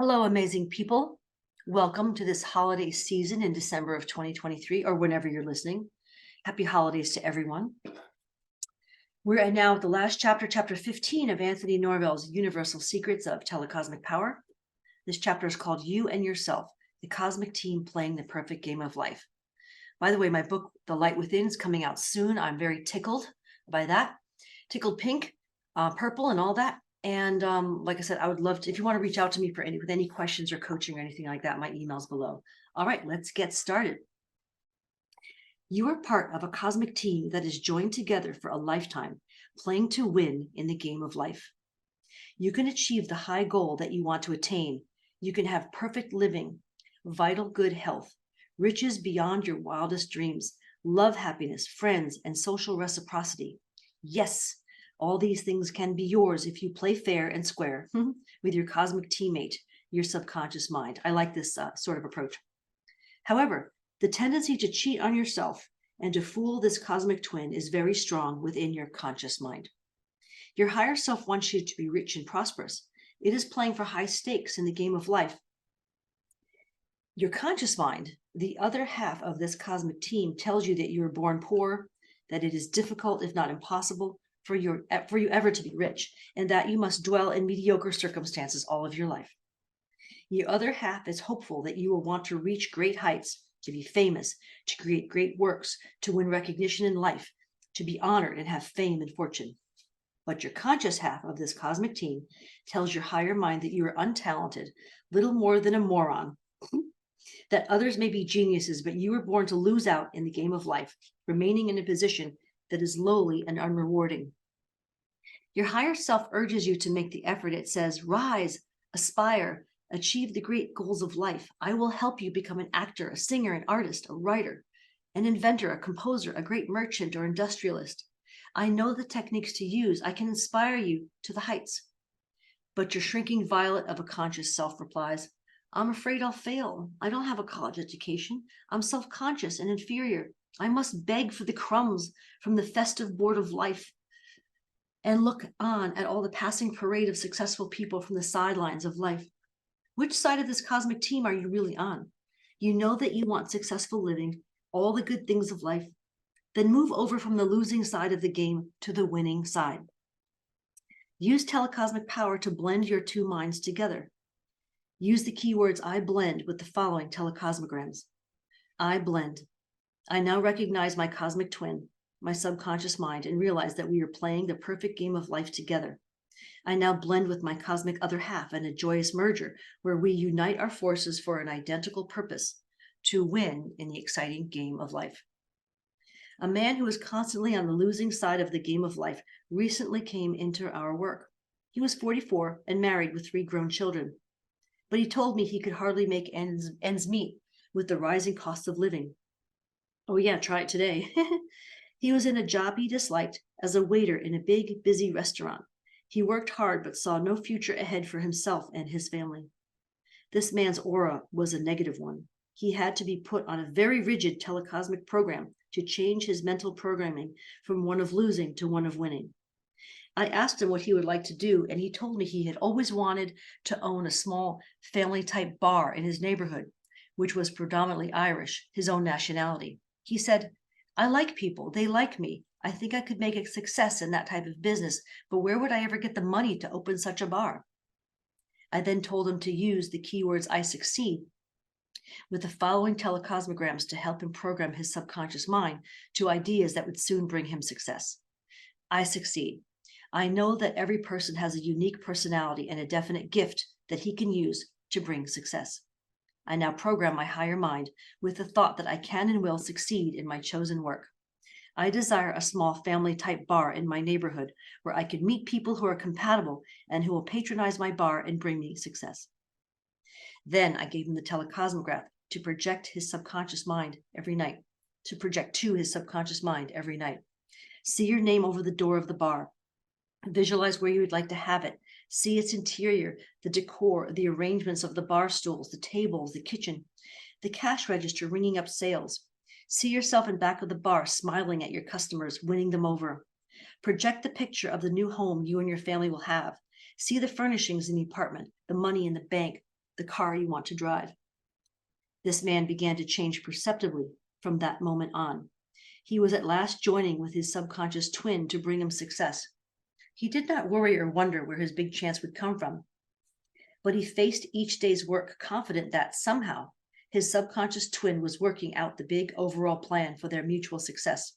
Hello, amazing people. Welcome to this holiday season in December of 2023, or whenever you're listening. Happy holidays to everyone. We're now at the last chapter, chapter 15 of Anthony Norvell's Universal Secrets of Telecosmic Power. This chapter is called You and Yourself, the Cosmic Team Playing the Perfect Game of Life. By the way, my book, The Light Within, is coming out soon. I'm very tickled by that. Tickled pink, purple, and all that. And like I said, I would love to, if you want to reach out to me with any questions or coaching or anything like that, my email's below. All right, let's get started. You are part of a cosmic team that is joined together for a lifetime, playing to win in the game of life. You can achieve the high goal that you want to attain. You can have perfect living, vital good health, riches beyond your wildest dreams, love, happiness, friends, and social reciprocity. Yes, all these things can be yours if you play fair and square with your cosmic teammate, your subconscious mind. I like this sort of approach. However, the tendency to cheat on yourself and to fool this cosmic twin is very strong within your conscious mind. Your higher self wants you to be rich and prosperous. It is playing for high stakes in the game of life. Your conscious mind, the other half of this cosmic team, tells you that you were born poor, that it is difficult, if not impossible, for you ever to be rich, and that you must dwell in mediocre circumstances all of your life. Your other half is hopeful that you will want to reach great heights, to be famous, to create great works, to win recognition in life, to be honored and have fame and fortune. But your conscious half of this cosmic team tells your higher mind that you are untalented, little more than a moron, that others may be geniuses, but you were born to lose out in the game of life, remaining in a position that is lowly and unrewarding. Your higher self urges you to make the effort. It says, rise, aspire, achieve the great goals of life. I will help you become an actor, a singer, an artist, a writer, an inventor, a composer, a great merchant or industrialist. I know the techniques to use. I can inspire you to the heights. But your shrinking violet of a conscious self replies, I'm afraid I'll fail. I don't have a college education. I'm self-conscious and inferior. I must beg for the crumbs from the festive board of life and look on at all the passing parade of successful people from the sidelines of life. Which side of this cosmic team are you really on? You know that you want successful living, all the good things of life. Then move over from the losing side of the game to the winning side. Use telecosmic power to blend your two minds together. Use the keywords I blend with the following telecosmograms. I blend. I now recognize my cosmic twin, my subconscious mind, and realize that we are playing the perfect game of life together. I now blend with my cosmic other half in a joyous merger where we unite our forces for an identical purpose, to win in the exciting game of life. A man who is constantly on the losing side of the game of life recently came into our work. He was 44 and married with 3 grown children. But he told me he could hardly make ends meet with the rising cost of living. Oh yeah, try it today. He was in a job he disliked as a waiter in a big, busy restaurant. He worked hard but saw no future ahead for himself and his family. This man's aura was a negative one. He had to be put on a very rigid telecosmic program to change his mental programming from one of losing to one of winning. I asked him what he would like to do, and he told me he had always wanted to own a small family-type bar in his neighborhood, which was predominantly Irish, his own nationality. He said, I like people. They like me. I think I could make a success in that type of business, but where would I ever get the money to open such a bar? I then told him to use the keywords I succeed with the following telecosmograms to help him program his subconscious mind to ideas that would soon bring him success. I succeed. I know that every person has a unique personality and a definite gift that he can use to bring success. I now program my higher mind with the thought that I can and will succeed in my chosen work. I desire a small family-type bar in my neighborhood where I could meet people who are compatible and who will patronize my bar and bring me success. Then I gave him the telecosmograph to project his subconscious mind every night, to project to his subconscious mind every night. See your name over the door of the bar. Visualize where you would like to have it. See its interior, the decor, the arrangements of the bar stools, the tables, the kitchen, the cash register ringing up sales. See yourself in back of the bar, smiling at your customers, winning them over. Project the picture of the new home you and your family will have. See the furnishings in the apartment, the money in the bank, the car you want to drive. This man began to change perceptibly from that moment on. He was at last joining with his subconscious twin to bring him success. He did not worry or wonder where his big chance would come from, but he faced each day's work confident that somehow his subconscious twin was working out the big overall plan for their mutual success.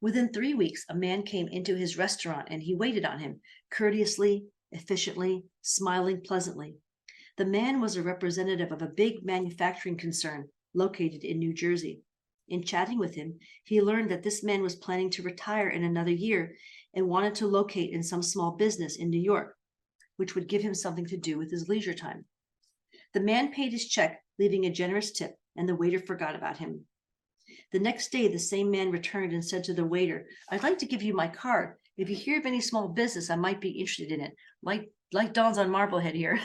Within 3 weeks, a man came into his restaurant and he waited on him, courteously, efficiently, smiling pleasantly. The man was a representative of a big manufacturing concern located in New Jersey. In chatting with him, he learned that this man was planning to retire in another year and wanted to locate in some small business in New York, which would give him something to do with his leisure time. The man paid his check, leaving a generous tip, and the waiter forgot about him. The next day, the same man returned and said to the waiter, "I'd like to give you my card. If you hear of any small business, I might be interested in it." Like Dawn's on Marblehead here.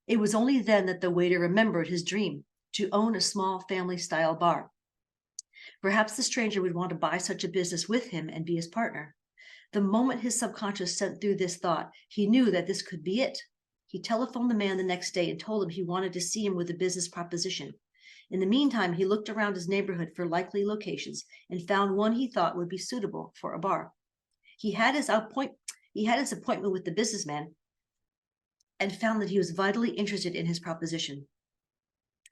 It was only then that the waiter remembered his dream to own a small family-style bar. Perhaps the stranger would want to buy such a business with him and be his partner. The moment his subconscious sent through this thought, he knew that this could be it. He telephoned the man the next day and told him he wanted to see him with a business proposition. In the meantime, he looked around his neighborhood for likely locations and found one he thought would be suitable for a bar. He had his appointment with the businessman and found that he was vitally interested in his proposition.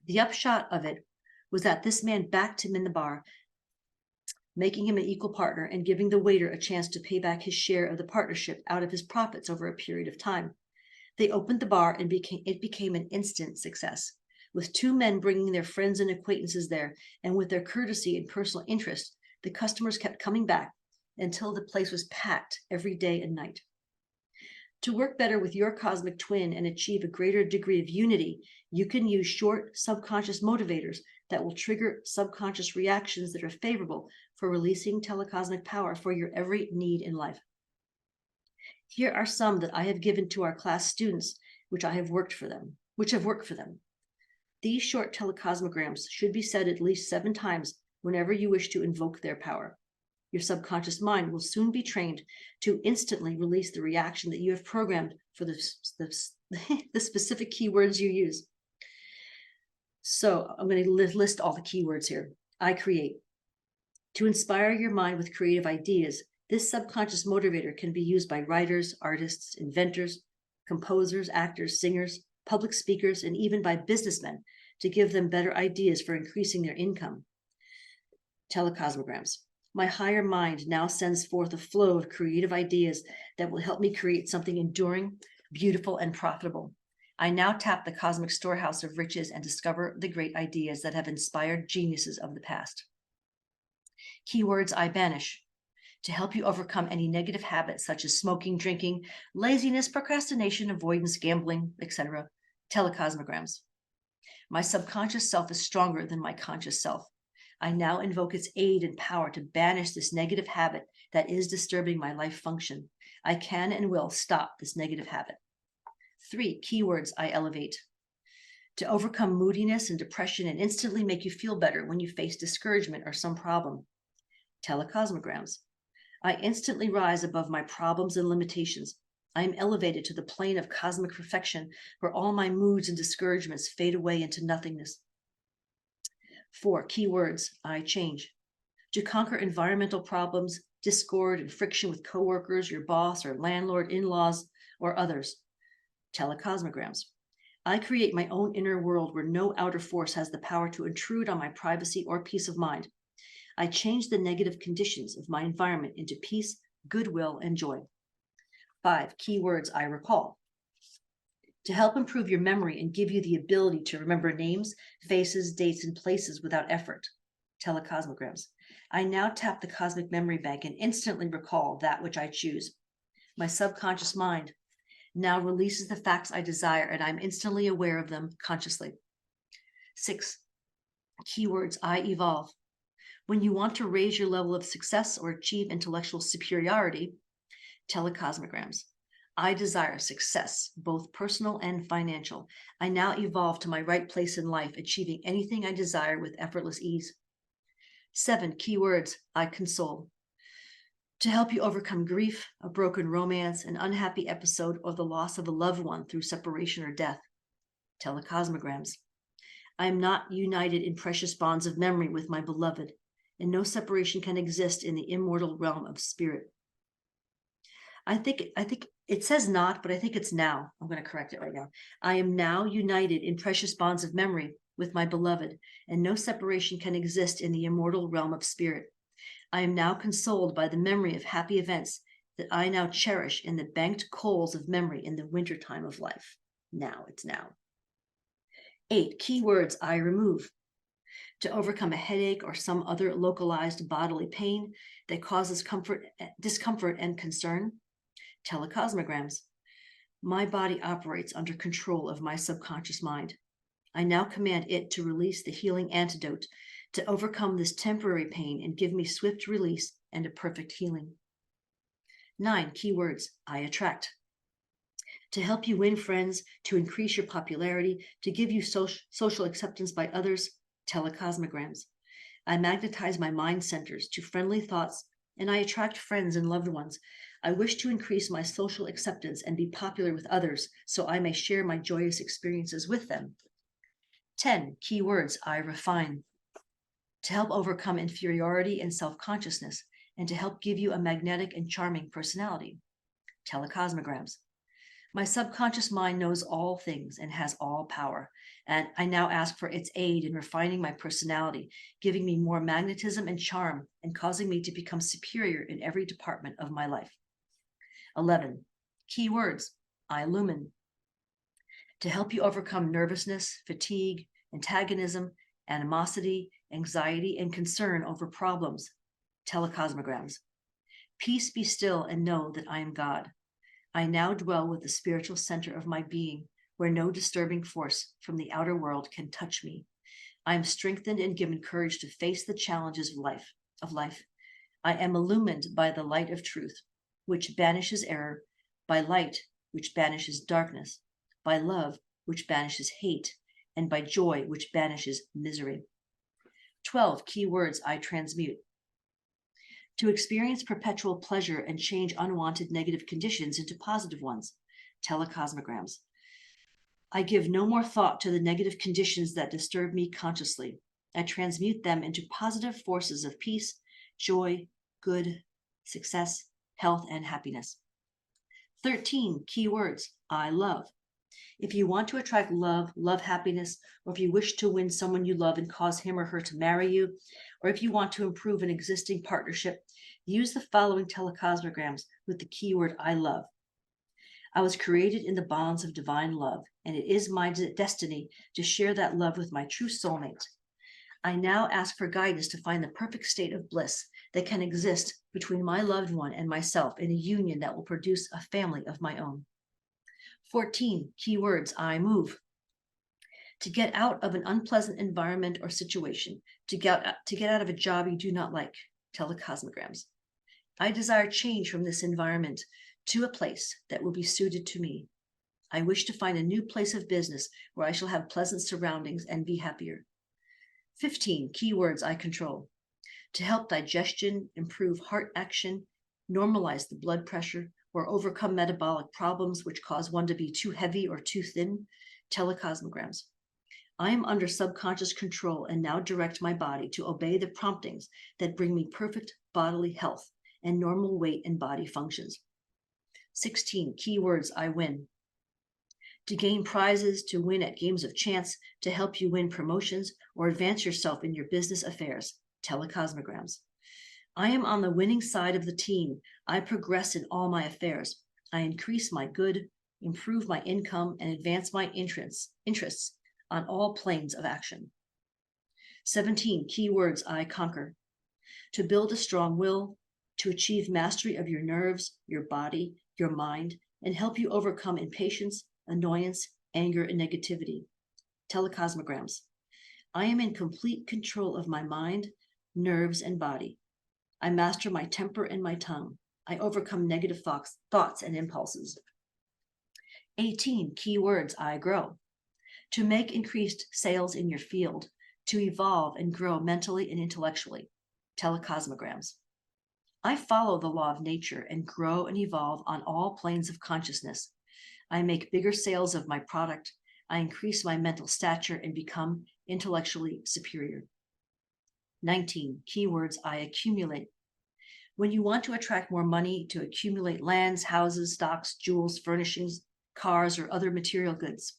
The upshot of it was that this man backed him in the bar, making him an equal partner and giving the waiter a chance to pay back his share of the partnership out of his profits over a period of time. They opened the bar and it became an instant success, with 2 men bringing their friends and acquaintances there, and with their courtesy and personal interest, the customers kept coming back until the place was packed every day and night. To work better with your cosmic twin and achieve a greater degree of unity, you can use short subconscious motivators that will trigger subconscious reactions that are favorable for releasing telecosmic power for your every need in life. Here are some that I have given to our class students, which have worked for them. These short telecosmograms should be said at least 7 times whenever you wish to invoke their power. Your subconscious mind will soon be trained to instantly release the reaction that you have programmed for the specific keywords you use. So I'm going to list all the keywords here. I create. To inspire your mind with creative ideas, this subconscious motivator can be used by writers, artists, inventors, composers, actors, singers, public speakers, and even by businessmen to give them better ideas for increasing their income. Telecosmograms. My higher mind now sends forth a flow of creative ideas that will help me create something enduring, beautiful, and profitable. I now tap the cosmic storehouse of riches and discover the great ideas that have inspired geniuses of the past. Keywords I banish. To help you overcome any negative habits such as smoking, drinking, laziness, procrastination, avoidance, gambling, etc. Telecosmograms. My subconscious self is stronger than my conscious self. I now invoke its aid and power to banish this negative habit that is disturbing my life function. I can and will stop this negative habit. 3 keywords I elevate. To overcome moodiness and depression and instantly make you feel better when you face discouragement or some problem. Telecosmograms. I instantly rise above my problems and limitations. I am elevated to the plane of cosmic perfection where all my moods and discouragements fade away into nothingness. 4 keywords I change. To conquer environmental problems, discord, and friction with coworkers, your boss, or landlord, in-laws, or others. Telecosmograms. I create my own inner world where no outer force has the power to intrude on my privacy or peace of mind. I change the negative conditions of my environment into peace, goodwill, and joy. 5 keywords I recall. To help improve your memory and give you the ability to remember names, faces, dates, and places without effort. Telecosmograms. I now tap the cosmic memory bank and instantly recall that which I choose. My subconscious mind now releases the facts I desire, and I'm instantly aware of them consciously. 6 keywords I evolve. When you want to raise your level of success or achieve intellectual superiority, telecosmograms. I desire success, both personal and financial. I now evolve to my right place in life, achieving anything I desire with effortless ease. 7 keywords I console. To help you overcome grief, a broken romance, an unhappy episode, or the loss of a loved one through separation or death. Telecosmograms. I am not united in precious bonds of memory with my beloved, and no separation can exist in the immortal realm of spirit. I think it says not, but I think it's now. I'm going to correct it right now. I am now united in precious bonds of memory with my beloved, and no separation can exist in the immortal realm of spirit. I am now consoled by the memory of happy events that I now cherish in the banked coals of memory in the winter time of life. Now, it's now. 8 key words I remove. To overcome a headache or some other localized bodily pain that causes discomfort and concern. Telecosmograms. My body operates under control of my subconscious mind. I now command it to release the healing antidote to overcome this temporary pain and give me swift release and a perfect healing. 9 key words I attract. To help you win friends, to increase your popularity, to give you social acceptance by others. Telecosmograms. I magnetize my mind centers to friendly thoughts, and I attract friends and loved ones. I wish to increase my social acceptance and be popular with others so I may share my joyous experiences with them. 10 key words I refine. To help overcome inferiority and self-consciousness, and to help give you a magnetic and charming personality. Telecosmograms. My subconscious mind knows all things and has all power, and I now ask for its aid in refining my personality, giving me more magnetism and charm, and causing me to become superior in every department of my life. 11 key words I illumine. To help you overcome nervousness, fatigue, antagonism, animosity, anxiety, and concern over problems. Telecosmograms. Peace be still and know that I am God. I now dwell with the spiritual center of my being, where no disturbing force from the outer world can touch me. I am strengthened and given courage to face the challenges of life. I am illumined by the light of truth, which banishes error, by light, which banishes darkness, by love, which banishes hate, and by joy, which banishes misery. 12 key words I transmute. To experience perpetual pleasure and change unwanted negative conditions into positive ones. Telecosmograms. I give no more thought to the negative conditions that disturb me consciously. I transmute them into positive forces of peace, joy, good, success, health, and happiness. 13 key words I love. If you want to attract love, happiness, or if you wish to win someone you love and cause him or her to marry you, or if you want to improve an existing partnership, use the following telecosmograms with the keyword I love. I was created in the bonds of divine love, and it is my destiny to share that love with my true soulmate. I now ask for guidance to find the perfect state of bliss that can exist between my loved one and myself in a union that will produce a family of my own. 14 key words I move. To get out of an unpleasant environment or situation, to get out of a job you do not like. Telecosmograms. I desire change from this environment to a place that will be suited to me. I wish to find a new place of business where I shall have pleasant surroundings and be happier. 15 key words I control. To help digestion, improve heart action, normalize the blood pressure, or overcome metabolic problems which cause one to be too heavy or too thin. Telecosmograms. I am under subconscious control and now direct my body to obey the promptings that bring me perfect bodily health and normal weight and body functions. 16 key words I win. To gain prizes, to win at games of chance, to help you win promotions or advance yourself in your business affairs. Telecosmograms. I am on the winning side of the team. I progress in all my affairs. I increase my good, improve my income, and advance my interests on all planes of action. 17 key words I conquer. To build a strong will, to achieve mastery of your nerves, your body, your mind, and help you overcome impatience, annoyance, anger, and negativity. Telecosmograms. I am in complete control of my mind, nerves, and body. I master my temper and my tongue. I overcome negative thoughts and impulses. 18 key words I grow. To make increased sales in your field, to evolve and grow mentally and intellectually. Telecosmograms. I follow the law of nature and grow and evolve on all planes of consciousness. I make bigger sales of my product. I increase my mental stature and become intellectually superior. 19. Keywords I accumulate. When you want to attract more money to accumulate lands, houses, stocks, jewels, furnishings, cars, or other material goods.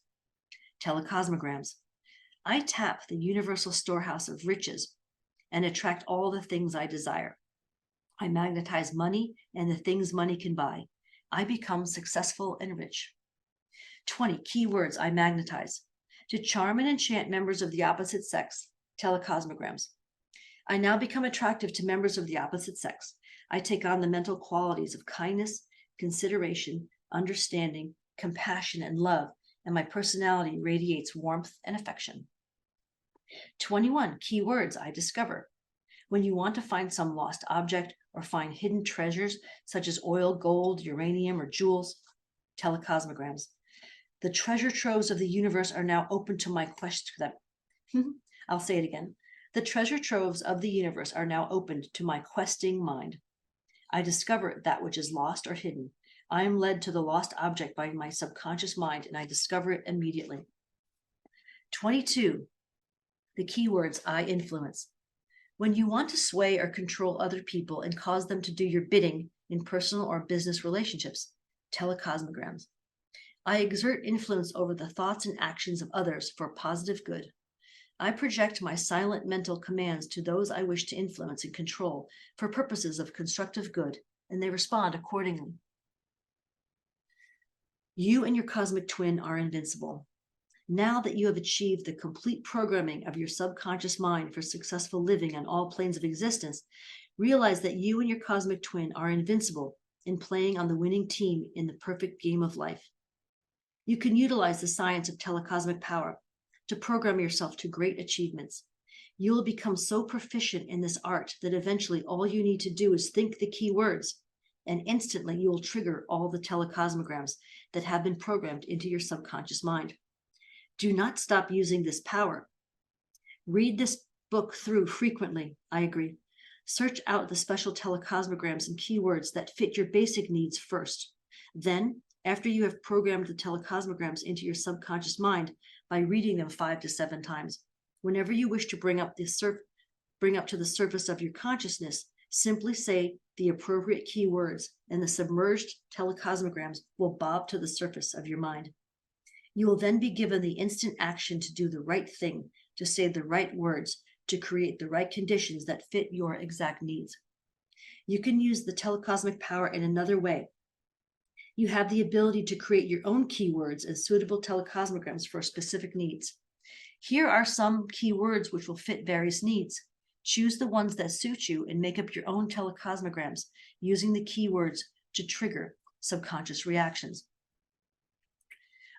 Telecosmograms. I tap the universal storehouse of riches and attract all the things I desire. I magnetize money and the things money can buy. I become successful and rich. 20. Keywords I magnetize. To charm and enchant members of the opposite sex. Telecosmograms. I now become attractive to members of the opposite sex. I take on the mental qualities of kindness, consideration, understanding, compassion, and love, and my personality radiates warmth and affection. 21. Keywords I discover. When you want to find some lost object or find hidden treasures such as oil, gold, uranium, or jewels, telecosmograms. The treasure troves of the universe are now open to my quest for them. I'll say it again. The treasure troves of the universe are now opened to my questing mind. I discover that which is lost or hidden. I am led to the lost object by my subconscious mind, and I discover it immediately. 22. The keywords I influence. When you want to sway or control other people and cause them to do your bidding in personal or business relationships, telecosmograms. I exert influence over the thoughts and actions of others for positive good. I project my silent mental commands to those I wish to influence and control for purposes of constructive good, and they respond accordingly. You and your cosmic twin are invincible. Now that you have achieved the complete programming of your subconscious mind for successful living on all planes of existence, realize that you and your cosmic twin are invincible in playing on the winning team in the perfect game of life. You can utilize the science of telecosmic power to program yourself to great achievements. You will become so proficient in this art that eventually all you need to do is think the key words, and instantly you will trigger all the telecosmograms that have been programmed into your subconscious mind. Do not stop using this power. Read this book through frequently, I agree. Search out the special telecosmograms and keywords that fit your basic needs first. Then, after you have programmed the telecosmograms into your subconscious mind by reading them 5 to 7 times, whenever you wish to bring up to the surface of your consciousness, simply say the appropriate keywords, and the submerged telecosmograms will bob to the surface of your mind. You will then be given the instant action to do the right thing, to say the right words, to create the right conditions that fit your exact needs. You can use the telecosmic power in another way. You have the ability to create your own keywords and suitable telecosmograms for specific needs. Here are some keywords which will fit various needs. Choose the ones that suit you and make up your own telecosmograms using the keywords to trigger subconscious reactions.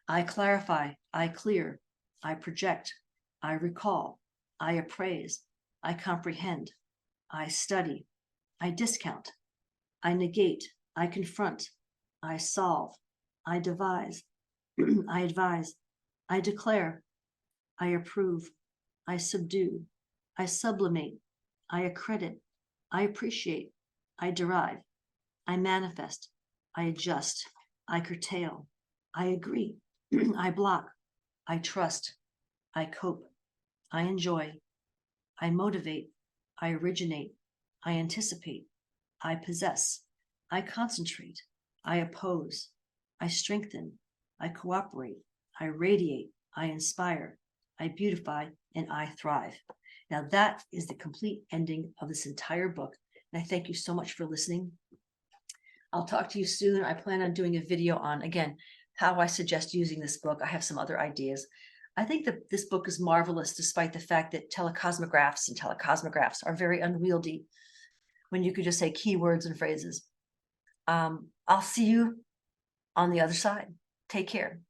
I clarify, I clear, I project, I recall, I appraise, I comprehend, I study, I discount, I negate, I confront, I solve, I devise, I advise, I declare, I approve, I subdue, I sublimate, I accredit, I appreciate, I derive, I manifest, I adjust, I curtail, I agree, I block, I trust, I cope, I enjoy, I motivate, I originate, I anticipate, I possess, I concentrate, I oppose, I strengthen, I cooperate, I radiate, I inspire, I beautify, and I thrive. Now that is the complete ending of this entire book. And I thank you so much for listening. I'll talk to you soon. I plan on doing a video on, again, how I suggest using this book. I have some other ideas. I think that this book is marvelous, despite the fact that telecosmographs and telecosmographs are very unwieldy when you could just say keywords and phrases. I'll see you on the other side. Take care.